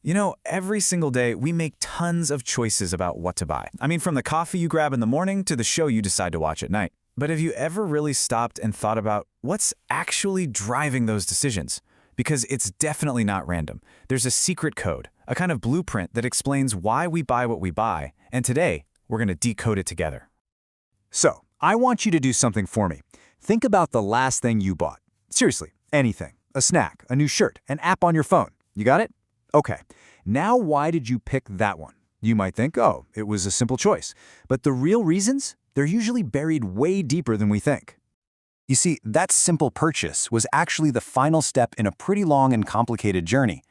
You know, every single day we make tons of choices about what to buy. I mean, from the coffee you grab in the morning to the show you decide to watch at night. But have you ever really stopped and thought about what's actually driving those decisions? Because it's definitely not random. There's a secret code, a kind of blueprint that explains why we buy what we buy, and today we're going to decode it together. So, I want you to do something for me. Think about the last thing you bought. Seriously, anything. A snack, a new shirt, an app on your phone. You got it? Okay. Now why did you pick that one? You might think, oh, it was a simple choice. But the real reasons? They're usually buried way deeper than we think. You see, that simple purchase was actually the final step in a pretty long and complicated journey.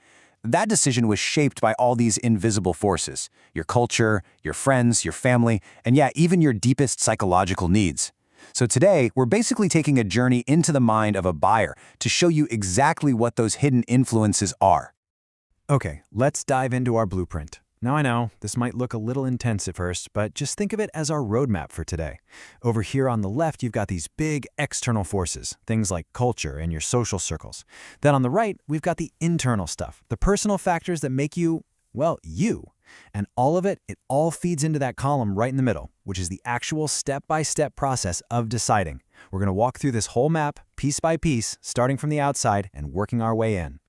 That decision was shaped by all these invisible forces: your culture, your friends, your family, and yeah, even your deepest psychological needs. So today, we're basically taking a journey into the mind of a buyer to show you exactly what those hidden influences are. Okay, let's dive into our blueprint. Now I know, this might look a little intense at first, but just think of it as our roadmap for today. Over here on the left, you've got these big external forces, things like culture and your social circles. Then on the right, we've got the internal stuff, the personal factors that make you, well, you. And all of it all feeds into that column right in the middle, which is the actual step-by-step process of deciding. We're going to walk through this whole map, piece by piece, starting from the outside and working our way in.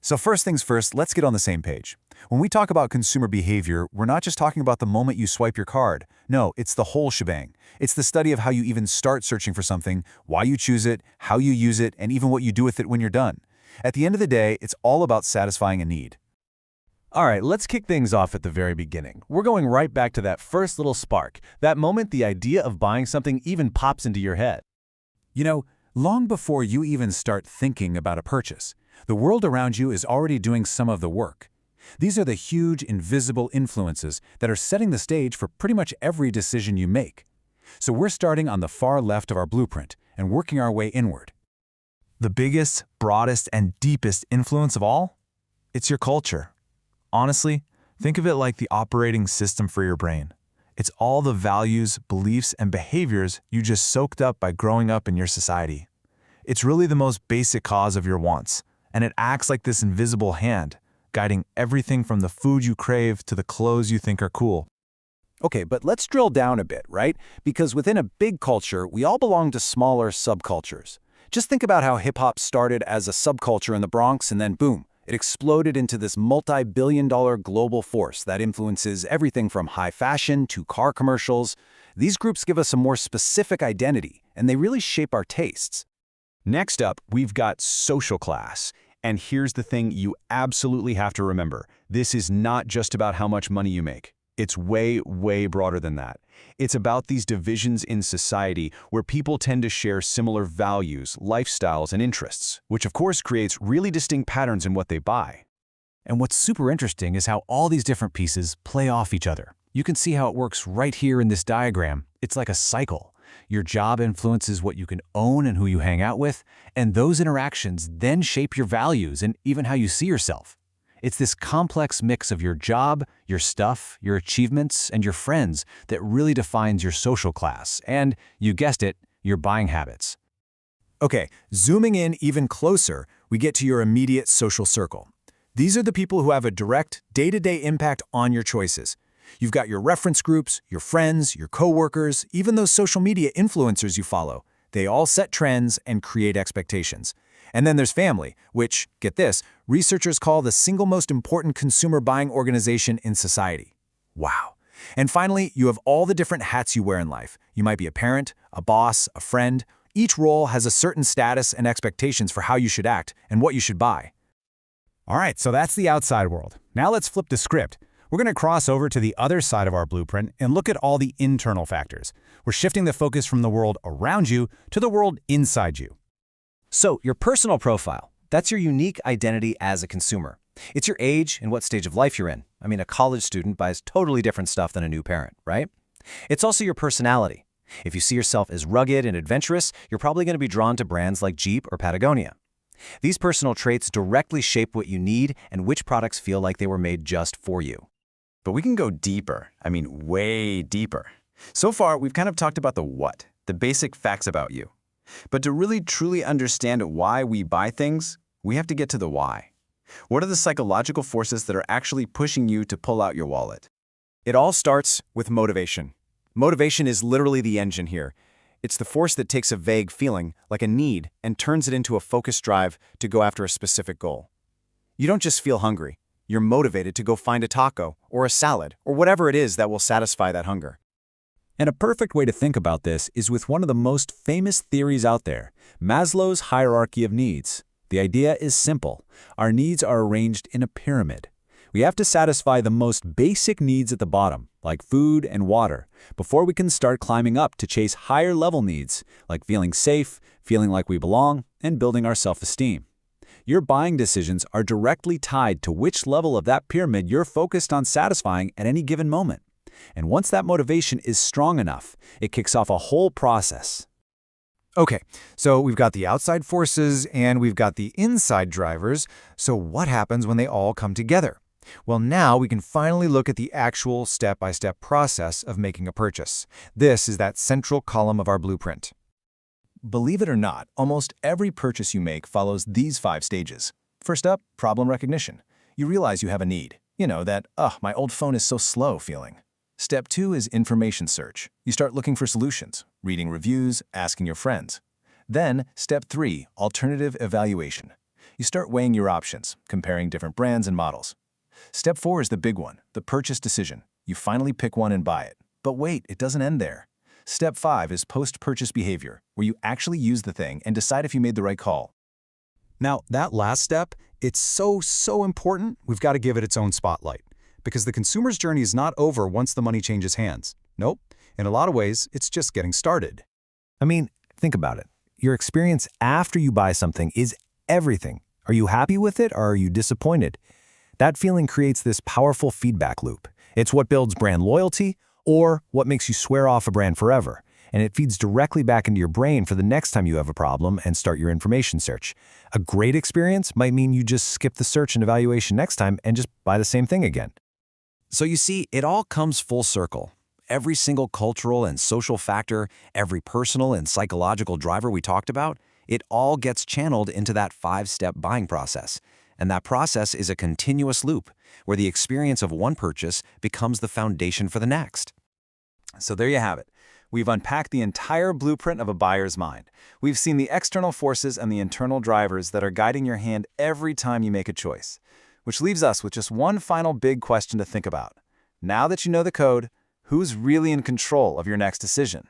So first things first, let's get on the same page. When we talk about consumer behavior, we're not just talking about the moment you swipe your card. No, it's the whole shebang. It's the study of how you even start searching for something, why you choose it, how you use it, and even what you do with it when you're done. At the end of the day, it's all about satisfying a need. All right, let's kick things off at the very beginning. We're going right back to that first little spark, that moment the idea of buying something even pops into your head. You know, long before you even start thinking about a purchase, the world around you is already doing some of the work. These are the huge, invisible influences that are setting the stage for pretty much every decision you make. So we're starting on the far left of our blueprint and working our way inward. The biggest, broadest, and deepest influence of all? It's your culture. Honestly, think of it like the operating system for your brain. It's all the values, beliefs, and behaviors you just soaked up by growing up in your society. It's really the most basic cause of your wants, and it acts like this invisible hand, guiding everything from the food you crave to the clothes you think are cool. Okay, but let's drill down a bit, right? Because within a big culture, we all belong to smaller subcultures. Just think about how hip-hop started as a subculture in the Bronx and then boom, it exploded into this multi-billion-dollar global force that influences everything from high fashion to car commercials. These groups give us a more specific identity, and they really shape our tastes. Next up, we've got social class. And here's the thing you absolutely have to remember. This is not just about how much money you make. It's way, way broader than that. It's about these divisions in society where people tend to share similar values, lifestyles, and interests, which of course creates really distinct patterns in what they buy. And what's super interesting is how all these different pieces play off each other. You can see how it works right here in this diagram. It's like a cycle. Your job influences what you can own and who you hang out with, and those interactions then shape your values and even how you see yourself. It's this complex mix of your job, your stuff, your achievements, and your friends that really defines your social class and, you guessed it, your buying habits. Okay, zooming in even closer, we get to your immediate social circle. These are the people who have a direct, day-to-day impact on your choices. You've got your reference groups, your friends, your coworkers, even those social media influencers you follow. They all set trends and create expectations. And then there's family, which, get this, researchers call the single most important consumer buying organization in society. Wow. And finally, you have all the different hats you wear in life. You might be a parent, a boss, a friend. Each role has a certain status and expectations for how you should act and what you should buy. All right, so that's the outside world. Now let's flip the script. We're going to cross over to the other side of our blueprint and look at all the internal factors. We're shifting the focus from the world around you to the world inside you. So, your personal profile, that's your unique identity as a consumer. It's your age and what stage of life you're in. I mean, a college student buys totally different stuff than a new parent, right? It's also your personality. If you see yourself as rugged and adventurous, you're probably going to be drawn to brands like Jeep or Patagonia. These personal traits directly shape what you need and which products feel like they were made just for you. But we can go deeper, way deeper. So far, we've kind of talked about the what, the basic facts about you. But to really truly understand why we buy things, we have to get to the why. What are the psychological forces that are actually pushing you to pull out your wallet? It all starts with motivation. Motivation is literally the engine here. It's the force that takes a vague feeling, like a need, and turns it into a focused drive to go after a specific goal. You don't just feel hungry. You're motivated to go find a taco, or a salad, or whatever it is that will satisfy that hunger. And a perfect way to think about this is with one of the most famous theories out there, Maslow's hierarchy of needs. The idea is simple. Our needs are arranged in a pyramid. We have to satisfy the most basic needs at the bottom, like food and water, before we can start climbing up to chase higher-level needs, like feeling safe, feeling like we belong, and building our self-esteem. Your buying decisions are directly tied to which level of that pyramid you're focused on satisfying at any given moment. And once that motivation is strong enough, it kicks off a whole process. Okay, so we've got the outside forces and we've got the inside drivers. So what happens when they all come together? Well, now we can finally look at the actual step-by-step process of making a purchase. This is that central column of our blueprint. Believe it or not, almost every purchase you make follows these 5 stages. First up, problem recognition. You realize you have a need. You know, that, my old phone is so slow feeling. Step 2 is information search. You start looking for solutions, reading reviews, asking your friends. Then, step 3, alternative evaluation. You start weighing your options, comparing different brands and models. Step 4 is the big one, the purchase decision. You finally pick one and buy it. But wait, it doesn't end there. Step 5 is post-purchase behavior, where you actually use the thing and decide if you made the right call. Now, that last step, it's so important, we've got to give it its own spotlight. Because the consumer's journey is not over once the money changes hands. Nope. In a lot of ways, it's just getting started. I mean, think about it. Your experience after you buy something is everything. Are you happy with it or are you disappointed? That feeling creates this powerful feedback loop. It's what builds brand loyalty or what makes you swear off a brand forever. And it feeds directly back into your brain for the next time you have a problem and start your information search. A great experience might mean you just skip the search and evaluation next time and just buy the same thing again. So you see, it all comes full circle. Every single cultural and social factor, every personal and psychological driver we talked about, it all gets channeled into that 5-step buying process. And that process is a continuous loop, where the experience of one purchase becomes the foundation for the next. So there you have it. We've unpacked the entire blueprint of a buyer's mind. We've seen the external forces and the internal drivers that are guiding your hand every time you make a choice. Which leaves us with just one final big question to think about. Now that you know the code, who's really in control of your next decision?